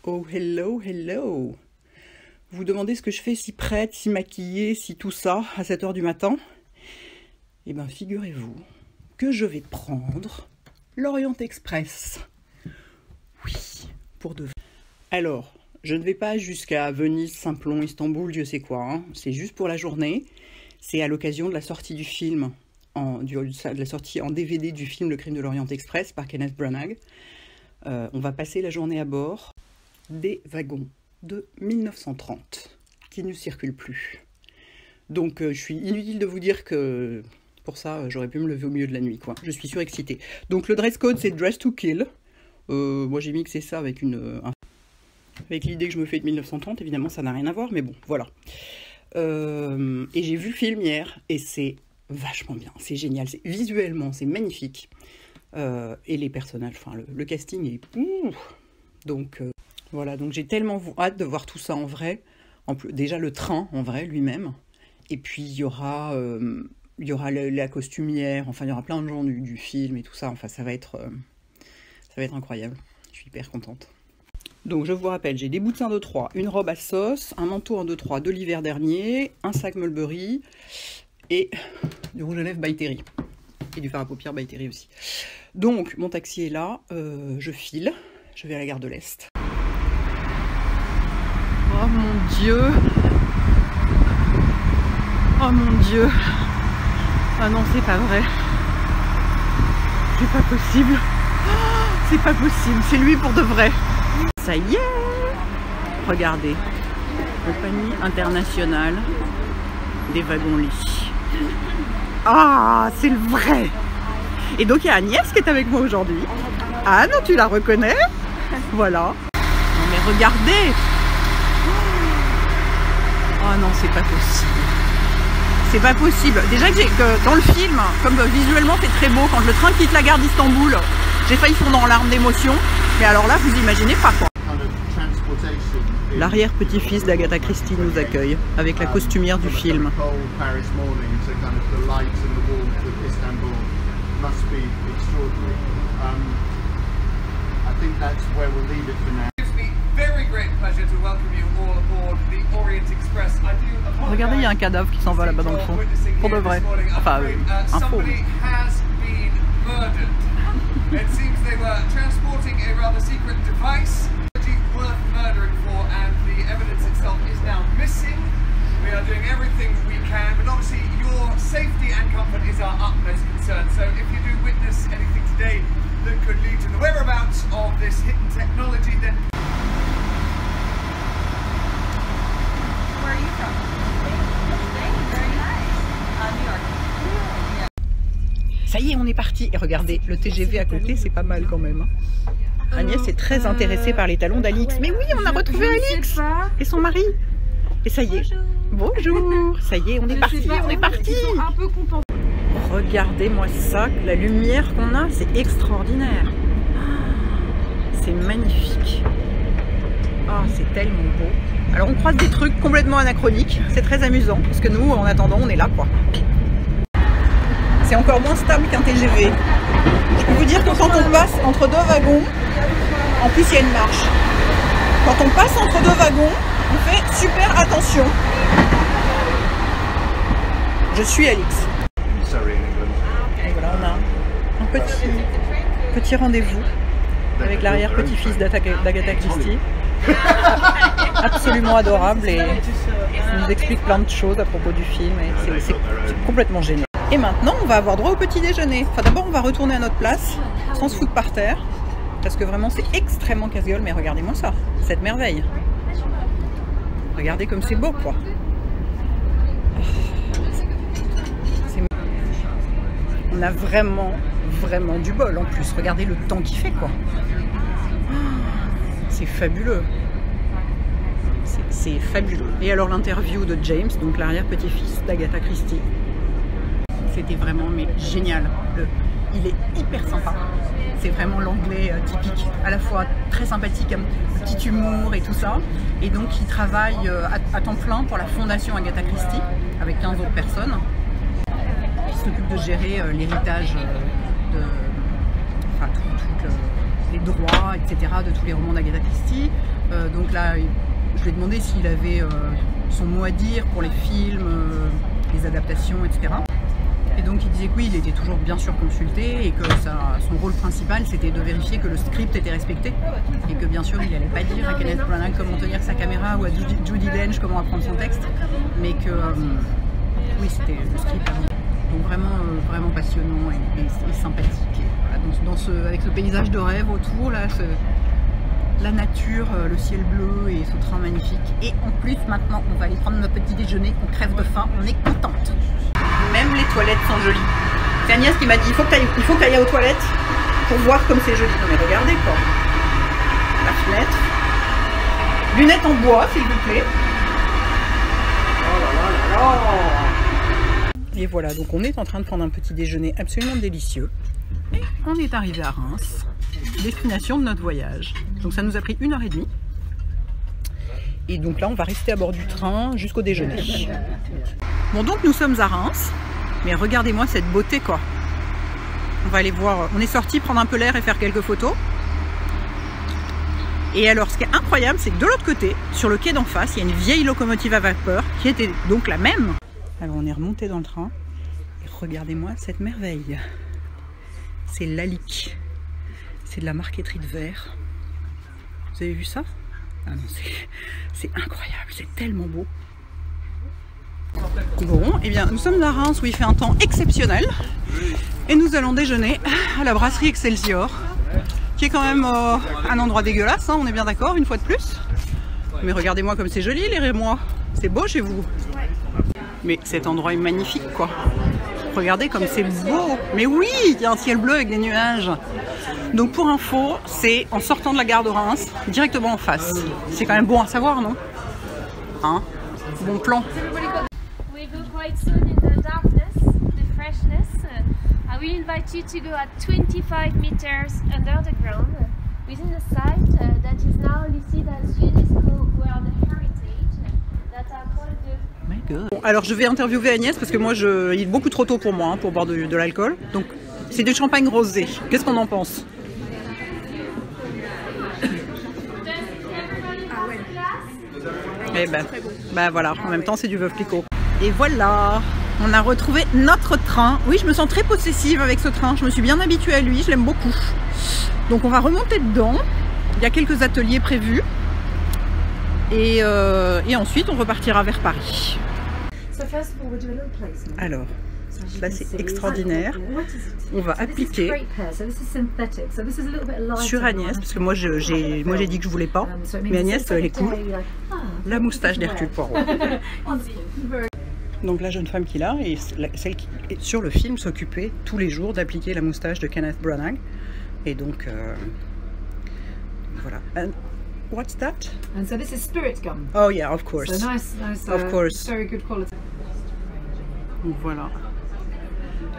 Oh hello, hello. Vous demandez ce que je fais si prête, si maquillée, si tout ça à 7 h du matin? Eh bien figurez-vous que je vais prendre l'Orient Express. Oui, pour de vrai. Alors, je ne vais pas jusqu'à Venise, Saint-Plon, Istanbul, Dieu sait quoi. Hein. C'est juste pour la journée. C'est à l'occasion de la sortie du film, de la sortie en DVD du film Le Crime de l'Orient Express par Kenneth Branagh. On va passer la journée à bord des wagons de 1930 qui ne circulent plus. Donc je suis inutile de vous dire que pour ça j'aurais pu me lever au milieu de la nuit, quoi. Je suis surexcitée. Donc le dress code c'est Dress to Kill. Moi j'ai mixé ça avec l'idée que je me fais de 1930, évidemment ça n'a rien à voir, mais bon voilà. Et j'ai vu le film hier et c'est vachement bien, c'est génial, visuellement c'est magnifique. Et les personnages, enfin le casting est donc voilà, donc j'ai tellement hâte de voir tout ça en vrai. Déjà le train en vrai lui-même, et puis il y aura la costumière, enfin il y aura plein de gens du film et tout ça. Enfin ça va être incroyable. Je suis hyper contente. Donc je vous rappelle, j'ai des bouts de seins de 3, une robe à sauce, un manteau en 2-3 de l'hiver dernier, un sac Mulberry et du rouge à lèvres by Terry. Et du fard à paupières by Terry aussi. Donc mon taxi est là, je file, je vais à la gare de l'Est. Oh mon Dieu! Oh mon Dieu! Ah non, c'est pas vrai. C'est pas possible. Oh, c'est pas possible, c'est lui pour de vrai. Ça y est! Regardez. Compagnie internationale des wagons-lits. Ah, c'est le vrai! Et donc il y a Agnès qui est avec moi aujourd'hui. Ah non, tu la reconnais? Voilà. Non mais regardez! Oh non, c'est pas possible. C'est pas possible. Déjà que dans le film, comme visuellement c'est très beau, quand le train quitte la gare d'Istanbul, j'ai failli fondre en larmes d'émotion. Mais alors là, vous imaginez pas quoi. L'arrière-petit-fils d'Agatha Christie nous accueille avec la costumière du film. Regardez, il y a un cadavre qui s'en va là-bas dans le fond. Pour de vrai. Enfin, un faux. It seems they were transporting a rather secret device worth murdering for, and the evidence itself is now missing. We are doing everything we can, but obviously your safety and comfort is our utmost concern. So if you do witness anything today that could lead to the whereabouts of this hidden technology, then... Where are you from? Very nice. New York. Ça y est, on est parti. Et regardez, le TGV à côté, c'est pas mal quand même. Agnès est très intéressée par les talons d'Alix. Mais oui, on a retrouvé Alix et son mari. Et ça y est. Bonjour. Ça y est, on est parti, on est parti. Regardez-moi ça, la lumière qu'on a, c'est extraordinaire. C'est magnifique. Ah, c'est tellement beau. Alors on croise des trucs complètement anachroniques. C'est très amusant parce que nous, en attendant, on est là, quoi. C'est encore moins stable qu'un TGV. Je peux vous dire que quand on passe entre deux wagons, en plus il y a une marche. Quand on passe entre deux wagons, on fait super attention. Je suis Alix. Et voilà, on a un petit rendez-vous avec l'arrière-petit-fils d'Agatha Christie. Absolument adorable et il nous explique plein de choses à propos du film et c'est complètement génial. Et maintenant, on va avoir droit au petit déjeuner. Enfin, d'abord, on va retourner à notre place, sans se foutre par terre, parce que vraiment, c'est extrêmement casse-gueule. Mais regardez-moi ça, cette merveille. Regardez comme c'est beau, quoi. On a vraiment, vraiment du bol en plus. Regardez le temps qu'il fait, quoi. C'est fabuleux. C'est fabuleux. Et alors, l'interview de James, donc l'arrière-petit-fils d'Agatha Christie. C'était vraiment génial. Il est hyper sympa. C'est vraiment l'anglais typique, à la fois très sympathique, un petit humour et tout ça. Et donc il travaille à temps plein pour la fondation Agatha Christie avec 15 autres personnes qui s'occupent de gérer l'héritage les droits, etc. de tous les romans d'Agatha Christie. Donc là, je lui ai demandé s'il avait son mot à dire pour les films, les adaptations, etc. Et donc il disait que oui, il était toujours bien sûr consulté et que son rôle principal c'était de vérifier que le script était respecté et que bien sûr il n'allait pas dire à Kenneth Branagh comment tenir sa caméra ou à Judi Dench comment apprendre son texte, mais que oui, c'était le script avant. Donc vraiment passionnant et sympathique. Et voilà, avec ce paysage de rêve autour, là, la nature, le ciel bleu et ce train magnifique. Et en plus maintenant on va aller prendre notre petit déjeuner, on crève de faim, on est contente. Même les toilettes sont jolies. C'est Agnès qui m'a dit il faut que tu ailles aux toilettes pour voir comme c'est joli. Non mais regardez quoi. La fenêtre. Lunettes en bois s'il vous plaît. Oh là là là là. Et voilà, donc on est en train de prendre un petit déjeuner absolument délicieux. Et on est arrivé à Reims, destination de notre voyage. Donc ça nous a pris 1h30. Et donc là on va rester à bord du train jusqu'au déjeuner. Bon, donc nous sommes à Reims, mais regardez-moi cette beauté quoi. On va aller voir, on est sorti prendre un peu l'air et faire quelques photos. Et alors ce qui est incroyable, c'est que de l'autre côté, sur le quai d'en face, il y a une vieille locomotive à vapeur qui était donc la même. Alors on est remonté dans le train et regardez-moi cette merveille. C'est l'Alic, c'est de la marqueterie de verre. Vous avez vu ça? Ah non, c'est incroyable, c'est tellement beau. Bon, eh bien, nous sommes à Reims où il fait un temps exceptionnel et nous allons déjeuner à la brasserie Excelsior, qui est quand même un endroit dégueulasse, hein, on est bien d'accord, une fois de plus. Mais regardez-moi comme c'est joli les Rémois, c'est beau chez vous. Mais cet endroit est magnifique quoi. Regardez comme c'est beau. Mais oui, il y a un ciel bleu avec des nuages. Donc pour info, c'est en sortant de la gare de Reims, directement en face. C'est quand même bon à savoir, non? Hein? Bon plan. We go quite soon in the darkness, the freshness. I will invite you to go at 25 meters under the ground within a site that is now listed as UNESCO World Heritage that are called the... Bon, alors je vais interviewer Agnès parce que moi il est beaucoup trop tôt pour moi hein, pour boire de l'alcool. Donc c'est du champagne rosé. Qu'est-ce qu'on en pense? Eh ben, bah voilà, en même temps c'est du veuve Clicquot. Et voilà, on a retrouvé notre train. Oui, je me sens très possessive avec ce train, je me suis bien habituée à lui, je l'aime beaucoup. Donc on va remonter dedans, il y a quelques ateliers prévus. Et ensuite on repartira vers Paris. Alors, là c'est extraordinaire. On va appliquer sur Agnès, parce que moi j'ai dit que je voulais pas, mais Agnès elle est cool, la moustache d'Hercule Poirot. Donc la jeune femme qui l'a, et celle qui sur le film s'occupait tous les jours d'appliquer la moustache de Kenneth Branagh. Et donc voilà. And what's that? And so this is spirit gum. Oh yeah, of course. So nice, of course. Very good quality. Donc voilà.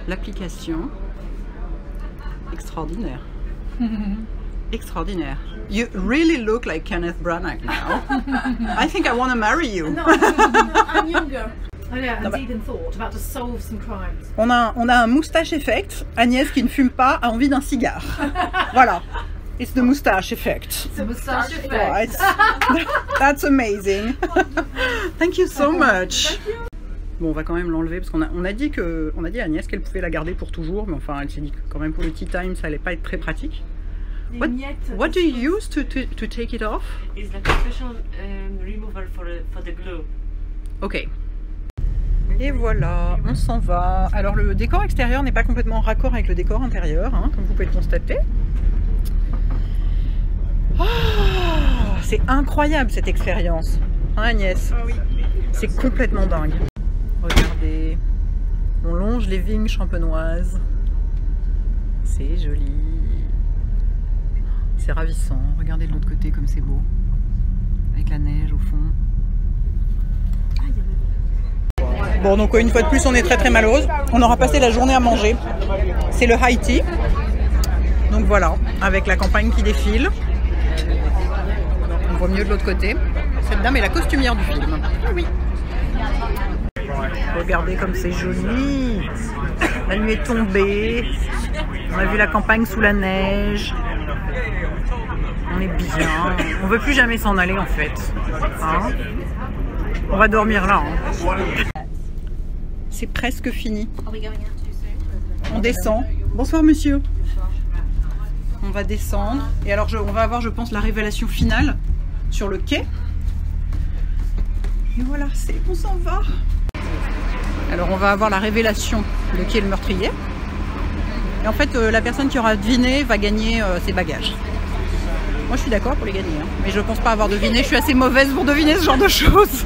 L'application extraordinaire. Extraordinaire. You really look like Kenneth Branagh now. I think I want to marry you. No, I'm younger. Oh yeah, and deep in thought, about to solve some crimes. On a un moustache effect. Agnès qui ne fume pas a envie d'un cigare. Voilà. It's the moustache effect. It's a moustache effect. Right. That's amazing. Thank you so much. Bon, on va quand même l'enlever parce qu'on a dit à Agnès qu'elle pouvait la garder pour toujours, mais enfin elle s'est dit que quand même pour le tea time ça allait pas être très pratique. What do you use to take it off? It's like a special remover for the glue. Ok. Et voilà, on s'en va. Alors le décor extérieur n'est pas complètement raccord avec le décor intérieur, hein, comme vous pouvez le constater. Oh, c'est incroyable cette expérience, hein, Agnès? Ah oui. C'est complètement dingue. Regardez, on longe les vignes champenoises. C'est joli. C'est ravissant. Regardez de l'autre côté comme c'est beau. Avec la neige au fond. Bon, donc une fois de plus, on est très malheureuse. On aura passé la journée à manger. C'est le high tea. Donc voilà, avec la campagne qui défile. On voit mieux de l'autre côté. Cette dame est la costumière du film. Ah oui. Regardez comme c'est joli. La nuit est tombée. On a vu la campagne sous la neige. On est bien. On veut plus jamais s'en aller en fait. Hein, on va dormir là. Hein. C'est presque fini. On descend. Bonsoir monsieur. On va descendre. Et alors on va avoir, je pense, la révélation finale sur le quai. Et voilà, c'est on s'en va. Alors on va avoir la révélation de qui est le meurtrier. Et en fait, la personne qui aura deviné va gagner ses bagages. Moi je suis d'accord pour les gagner, hein. Mais je pense pas avoir deviné, je suis assez mauvaise pour deviner ce genre de choses.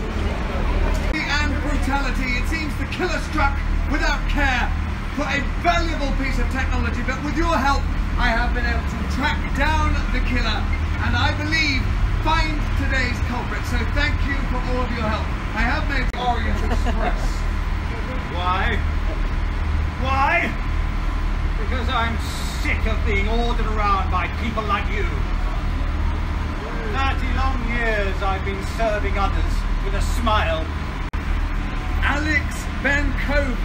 And brutality, it seems the killer struck without care for a valuable piece of technology, but with your help I have been able to track down the killer and I believe find today's culprit, so thank you for all of your help. I have made the Orient Express. Why? Why? Because I'm sick of being ordered around by people like you. 30 long years I've been serving others with a smile. Alex Vancouver.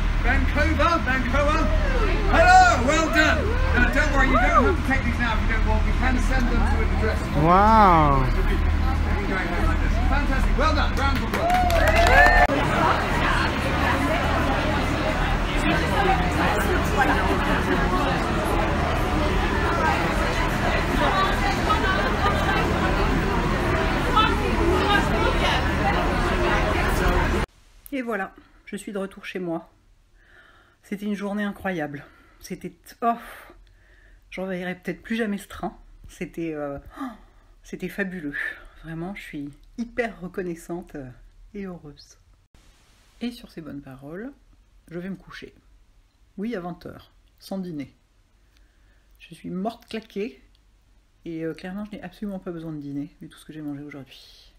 Hello, well done. Don't worry, you don't have to take these now if you don't want. We can send them to an address. Wow. Fantastic. Well done. Round of applause. Et voilà, je suis de retour chez moi. C'était une journée incroyable. C'était... Oh, j'enverrai peut-être plus jamais ce train. C'était fabuleux. Vraiment, je suis hyper reconnaissante et heureuse. Et sur ces bonnes paroles, je vais me coucher. Oui, à 20 h, sans dîner. Je suis morte claquée et clairement, je n'ai absolument pas besoin de dîner, vu tout ce que j'ai mangé aujourd'hui.